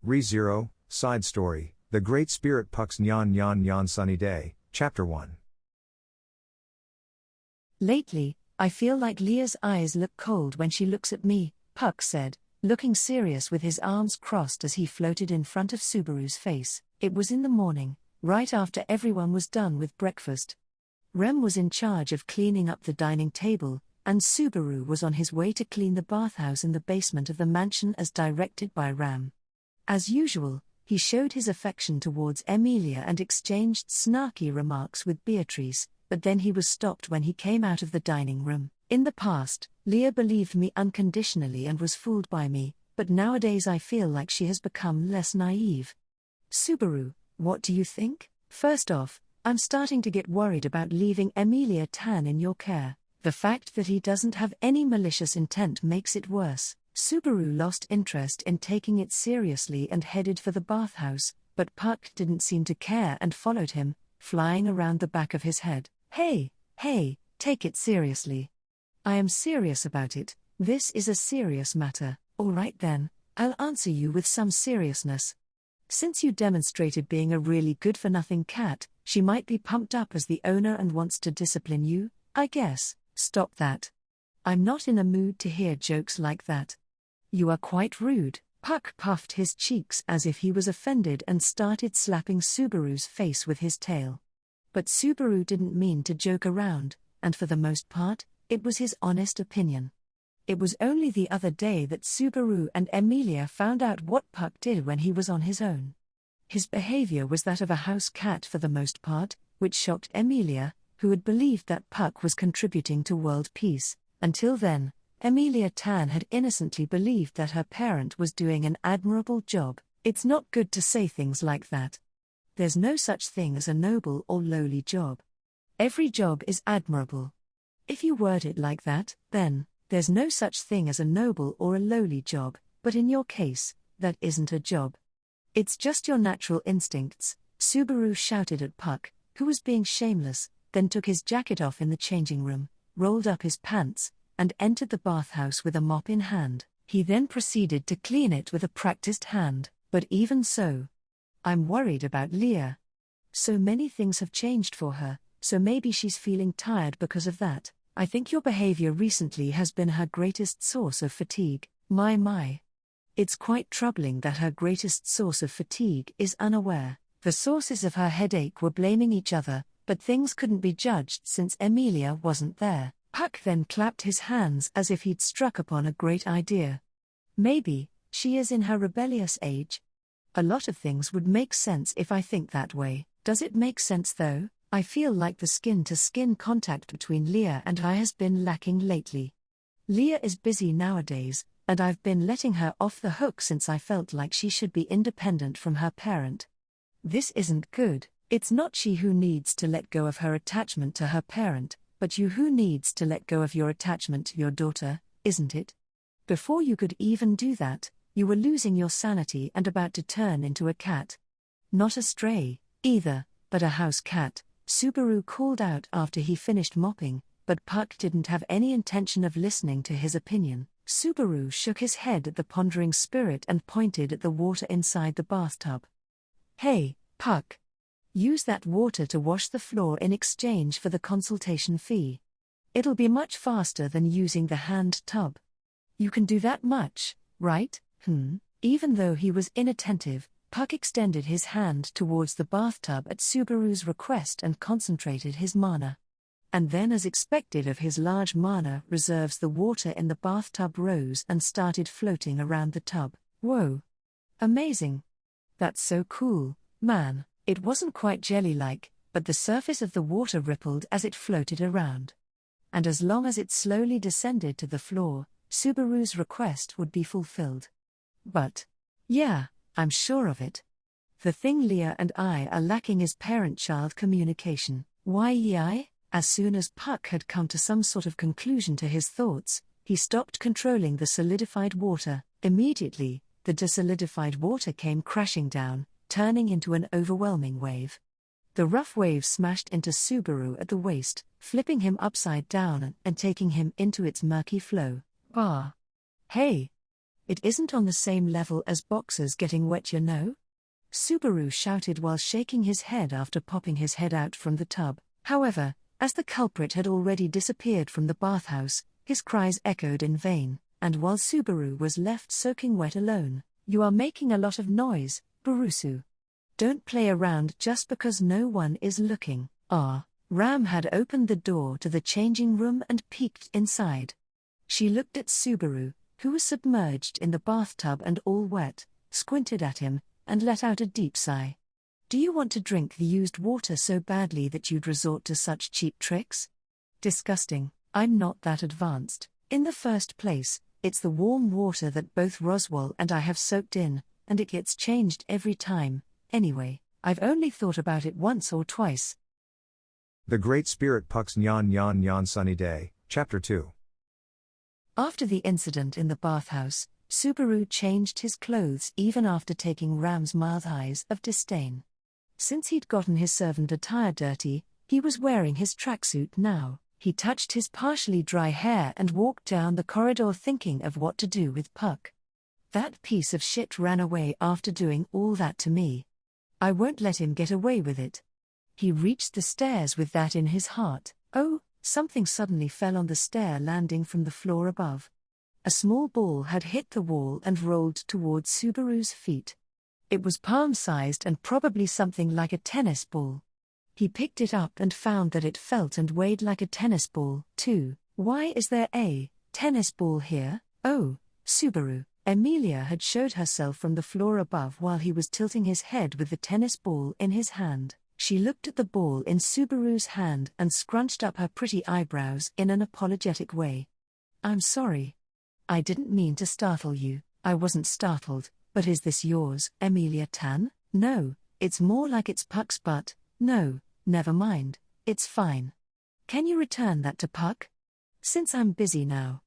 Re-Zero, Side Story, The Great Spirit Puck's Nyan Nyan Nyan Sunny Day, Chapter 1. Lately, I feel like Leah's eyes look cold when she looks at me, Puck said, looking serious with his arms crossed as he floated in front of Subaru's face. It was in the morning, right after everyone was done with breakfast. Rem was in charge of cleaning up the dining table, and Subaru was on his way to clean the bathhouse in the basement of the mansion as directed by Ram. As usual, he showed his affection towards Emilia and exchanged snarky remarks with Beatrice, but then he was stopped when he came out of the dining room. In the past, Leah believed me unconditionally and was fooled by me, but nowadays I feel like she has become less naive. Subaru, what do you think? First off, I'm starting to get worried about leaving Emilia Tan in your care. The fact that he doesn't have any malicious intent makes it worse. Subaru lost interest in taking it seriously and headed for the bathhouse, but Puck didn't seem to care and followed him, flying around the back of his head. Hey, take it seriously. I am serious about it. This is a serious matter. All right then, I'll answer you with some seriousness. Since you demonstrated being a really good-for-nothing cat, she might be pumped up as the owner and wants to discipline you, I guess. Stop that. I'm not in a mood to hear jokes like that. You are quite rude. Puck puffed his cheeks as if he was offended and started slapping Subaru's face with his tail. But Subaru didn't mean to joke around, and for the most part, it was his honest opinion. It was only the other day that Subaru and Emilia found out what Puck did when he was on his own. His behavior was that of a house cat for the most part, which shocked Emilia, who had believed that Puck was contributing to world peace. Until then, Emilia Tan had innocently believed that her parent was doing an admirable job. It's not good to say things like that. There's no such thing as a noble or lowly job. Every job is admirable. If you word it like that, then, there's no such thing as a noble or a lowly job, but in your case, that isn't a job. It's just your natural instincts, Subaru shouted at Puck, who was being shameless, then took his jacket off in the changing room, rolled up his pants, and entered the bathhouse with a mop in hand. He then proceeded to clean it with a practiced hand, but even so, I'm worried about Leah. So many things have changed for her, so maybe she's feeling tired because of that. I think your behavior recently has been her greatest source of fatigue. My. It's quite troubling that her greatest source of fatigue is unaware. The sources of her headache were blaming each other, but things couldn't be judged since Emilia wasn't there. Puck then clapped his hands as if he'd struck upon a great idea. Maybe, she is in her rebellious age. A lot of things would make sense if I think that way. Does it make sense though? I feel like the skin-to-skin contact between Leah and I has been lacking lately. Leah is busy nowadays, and I've been letting her off the hook since I felt like she should be independent from her parent. This isn't good. It's not she who needs to let go of her attachment to her parent, but you who needs to let go of your attachment to your daughter, isn't it? Before you could even do that, you were losing your sanity and about to turn into a cat. Not a stray, either, but a house cat, Subaru called out after he finished mopping, but Puck didn't have any intention of listening to his opinion. Subaru shook his head at the pondering spirit and pointed at the water inside the bathtub. Hey, Puck. Use that water to wash the floor in exchange for the consultation fee. It'll be much faster than using the hand tub. You can do that much, right? Even though he was inattentive, Puck extended his hand towards the bathtub at Subaru's request and concentrated his mana. And then, as expected of his large mana reserves, the water in the bathtub rose and started floating around the tub. Whoa! Amazing! That's so cool, man. It wasn't quite jelly-like, but the surface of the water rippled as it floated around. And as long as it slowly descended to the floor, Subaru's request would be fulfilled. But, yeah, I'm sure of it. The thing Leah and I are lacking is parent-child communication. Why? As soon as Puck had come to some sort of conclusion to his thoughts, he stopped controlling the solidified water. Immediately, the desolidified water came crashing down, turning into an overwhelming wave. The rough wave smashed into Subaru at the waist, flipping him upside down and taking him into its murky flow. Hey! It isn't on the same level as boxers getting wet, you know? Subaru shouted while shaking his head after popping his head out from the tub. However, as the culprit had already disappeared from the bathhouse, his cries echoed in vain, and while Subaru was left soaking wet alone. "You are making a lot of noise, Burusu. Don't play around just because no one is looking." Ram had opened the door to the changing room and peeked inside. She looked at Subaru, who was submerged in the bathtub and all wet, squinted at him, and let out a deep sigh. "Do you want to drink the used water so badly that you'd resort to such cheap tricks? Disgusting. I'm not that advanced. In the first place, it's the warm water that both Roswell and I have soaked in, and it gets changed every time. Anyway, I've only thought about it once or twice." The Great Spirit Puck's Nyan Nyan Nyan Sunny Day, Chapter 2. After the incident in the bathhouse, Subaru changed his clothes even after taking Ram's mild eyes of disdain. Since he'd gotten his servant attire dirty, he was wearing his tracksuit now. He touched his partially dry hair and walked down the corridor thinking of what to do with Puck. "That piece of shit ran away after doing all that to me. I won't let him get away with it." He reached the stairs with that in his heart. Something suddenly fell on the stair landing from the floor above. A small ball had hit the wall and rolled towards Subaru's feet. It was palm-sized and probably something like a tennis ball. He picked it up and found that it felt and weighed like a tennis ball, too. "Why is there a tennis ball here?" "Oh, Subaru." Emilia had showed herself from the floor above while he was tilting his head with the tennis ball in his hand. She looked at the ball in Subaru's hand and scrunched up her pretty eyebrows in an apologetic way. "I'm sorry. I didn't mean to startle you." "I wasn't startled, but is this yours, Emilia-tan?" "No, it's more like it's Puck's, but..." "No, never mind, it's fine. Can you return that to Puck? Since I'm busy now."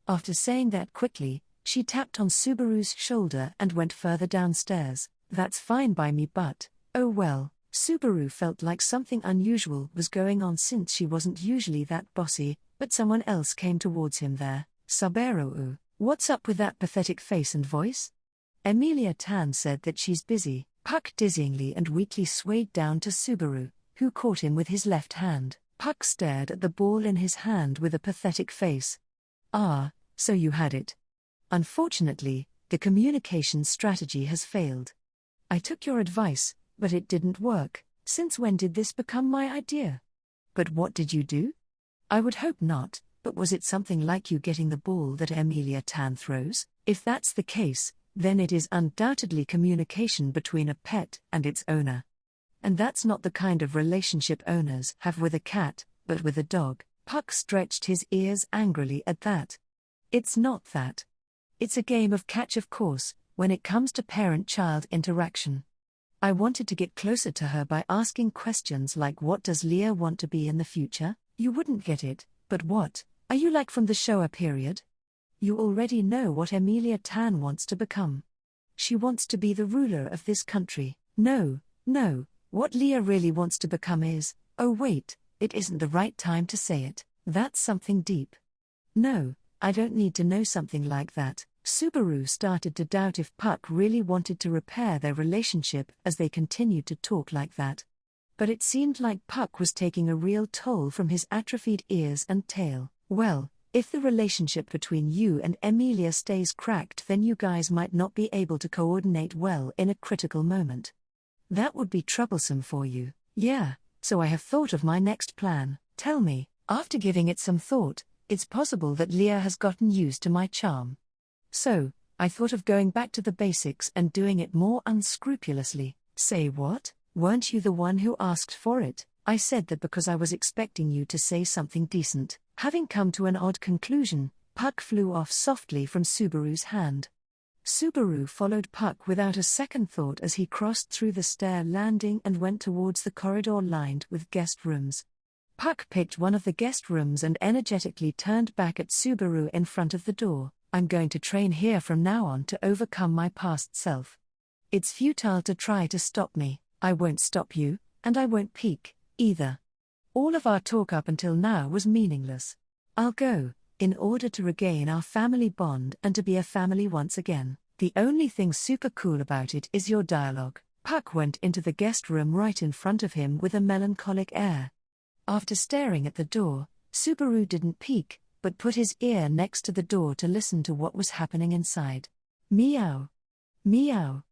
After saying that quickly, she tapped on Subaru's shoulder and went further downstairs. "That's fine by me, but, oh well." Subaru felt like something unusual was going on since she wasn't usually that bossy, but someone else came towards him there. "Subaru, what's up with that pathetic face and voice?" Emilia-tan said that she's busy. Puck dizzyingly and weakly swayed down to Subaru, who caught him with his left hand. Puck stared at the ball in his hand with a pathetic face. So you had it. Unfortunately, the communication strategy has failed. I took your advice, but it didn't work. Since when did this become my idea? But what did you do? I would hope not, but was it something like you getting the ball that Emilia-tan throws? If that's the case, then it is undoubtedly communication between a pet and its owner. And that's not the kind of relationship owners have with a cat, but with a dog. Puck stretched his ears angrily at that. It's not that. It's a game of catch, of course, when it comes to parent-child interaction. I wanted to get closer to her by asking questions like, what does Leah want to be in the future? You wouldn't get it, but what are you like from the Showa period? You already know what Emilia-tan wants to become. She wants to be the ruler of this country. No, what Leah really wants to become is, oh wait, it isn't the right time to say it. That's something deep. No, I don't need to know something like that. Subaru started to doubt if Puck really wanted to repair their relationship as they continued to talk like that. But it seemed like Puck was taking a real toll from his atrophied ears and tail. "Well, if the relationship between you and Emilia stays cracked, then you guys might not be able to coordinate well in a critical moment. That would be troublesome for you." "Yeah, so I have thought of my next plan." "Tell me." After giving it some thought, it's possible that Leah has gotten used to my charm. So, I thought of going back to the basics and doing it more unscrupulously. "Say what? Weren't you the one who asked for it?" "I said that because I was expecting you to say something decent." Having come to an odd conclusion, Puck flew off softly from Subaru's hand. Subaru followed Puck without a second thought as he crossed through the stair landing and went towards the corridor lined with guest rooms. Puck picked one of the guest rooms and energetically turned back at Subaru in front of the door. "I'm going to train here from now on to overcome my past self. It's futile to try to stop me. I won't stop you, and I won't peek, either. All of our talk up until now was meaningless. I'll go, in order to regain our family bond and to be a family once again. The only thing super cool about it is your dialogue. Puck went into the guest room right in front of him with a melancholic air. After staring at the door, Subaru didn't peek, but put his ear next to the door to listen to what was happening inside. Meow. Meow.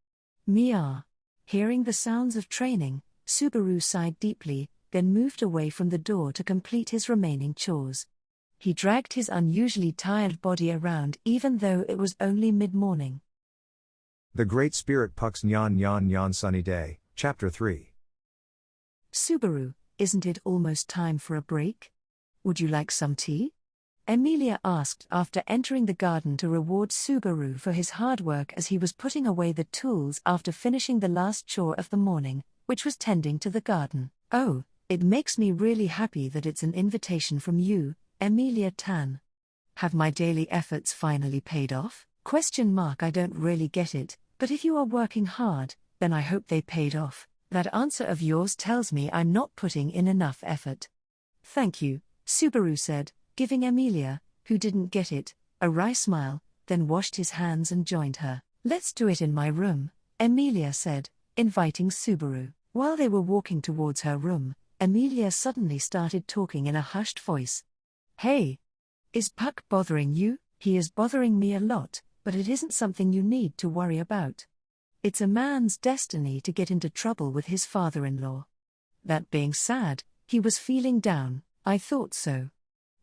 Meow. Hearing the sounds of training, Subaru sighed deeply, then moved away from the door to complete his remaining chores. He dragged his unusually tired body around even though it was only mid-morning. The Great Spirit Puck's Nyan Nyan Nyan Sunny Day, Chapter 3. Subaru, isn't it almost time for a break? Would you like some tea? Emilia asked after entering the garden to reward Subaru for his hard work as he was putting away the tools after finishing the last chore of the morning, which was tending to the garden. Oh, it makes me really happy that it's an invitation from you, Emilia-tan. Have my daily efforts finally paid off? I don't really get it, but if you are working hard, then I hope they paid off. That answer of yours tells me I'm not putting in enough effort. Thank you, Subaru said, giving Emilia, who didn't get it, a wry smile, then washed his hands and joined her. Let's do it in my room, Emilia said, inviting Subaru. While they were walking towards her room, Emilia suddenly started talking in a hushed voice. Hey! Is Puck bothering you? He is bothering me a lot, but it isn't something you need to worry about. It's a man's destiny to get into trouble with his father-in-law. That being said, he was feeling down. I thought so.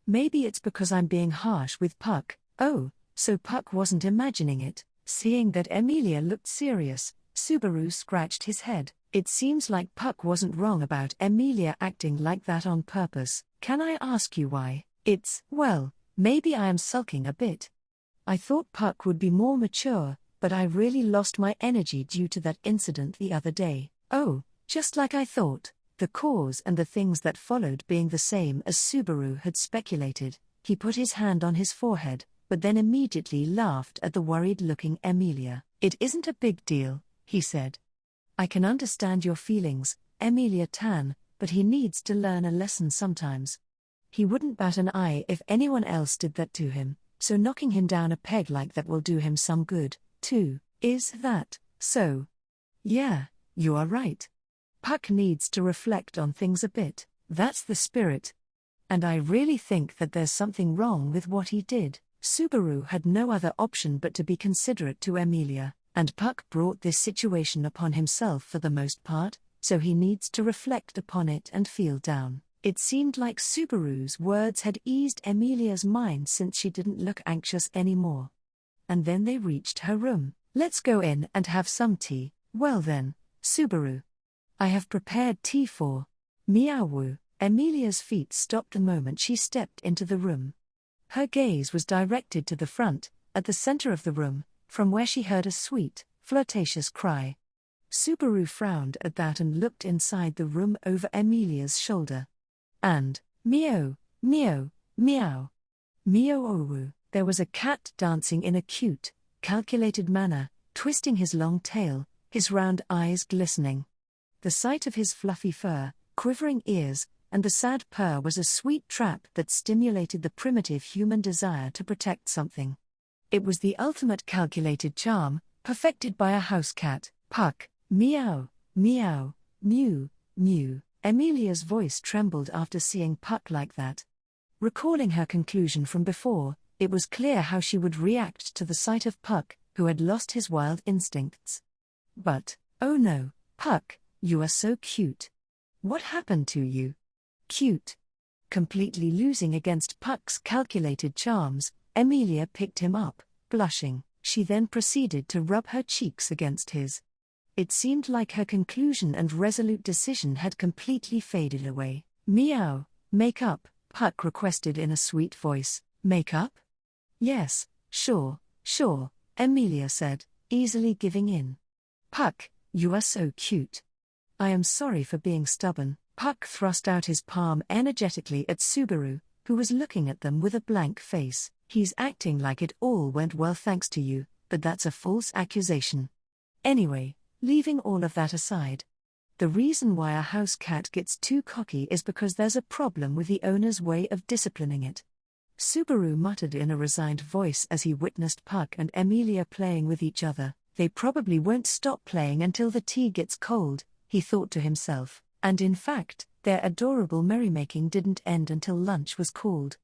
Maybe it's because I'm being harsh with Puck. Oh, so Puck wasn't imagining it. Seeing that Emilia looked serious, Subaru scratched his head. It seems like Puck wasn't wrong about Emilia acting like that on purpose. Can I ask you why? Well, maybe I am sulking a bit. I thought Puck would be more mature, but I really lost my energy due to that incident the other day. Oh, just like I thought. The cause and the things that followed being the same as Subaru had speculated. He put his hand on his forehead, but then immediately laughed at the worried-looking Emilia. It isn't a big deal, he said. I can understand your feelings, Emilia-tan, but he needs to learn a lesson sometimes. He wouldn't bat an eye if anyone else did that to him, so knocking him down a peg like that will do him some good, too. Is that so? Yeah, you are right. Puck needs to reflect on things a bit. That's the spirit. And I really think that there's something wrong with what he did. Subaru had no other option but to be considerate to Emilia, and Puck brought this situation upon himself for the most part, so he needs to reflect upon it and feel down. It seemed like Subaru's words had eased Emilia's mind since she didn't look anxious anymore. And then they reached her room. Let's go in and have some tea. Well then, Subaru. I have prepared tea for Meow. Emilia's feet stopped the moment she stepped into the room. Her gaze was directed to the front, at the center of the room, from where she heard a sweet, flirtatious cry. Subaru frowned at that and looked inside the room over Emilia's shoulder. And, meow, meow, meow. Meow. There was a cat dancing in a cute, calculated manner, twisting his long tail, his round eyes glistening. The sight of his fluffy fur, quivering ears, and the sad purr was a sweet trap that stimulated the primitive human desire to protect something. It was the ultimate calculated charm, perfected by a house cat. Puck, meow, meow, mew, mew. Emilia's voice trembled after seeing Puck like that. Recalling her conclusion from before, it was clear how she would react to the sight of Puck, who had lost his wild instincts. But, oh no, Puck, you are so cute. What happened to you? Cute. Completely losing against Puck's calculated charms, Emilia picked him up, blushing. She then proceeded to rub her cheeks against his. It seemed like her conclusion and resolute decision had completely faded away. Meow, make up, Puck requested in a sweet voice. Make up? Yes, sure, Emilia said, easily giving in. Puck, you are so cute. I am sorry for being stubborn. Puck thrust out his palm energetically at Subaru, who was looking at them with a blank face. He's acting like it all went well thanks to you, but that's a false accusation. Anyway, leaving all of that aside. The reason why a house cat gets too cocky is because there's a problem with the owner's way of disciplining it. Subaru muttered in a resigned voice as he witnessed Puck and Emilia playing with each other. They probably won't stop playing until the tea gets cold, he thought to himself, and in fact, their adorable merrymaking didn't end until lunch was called.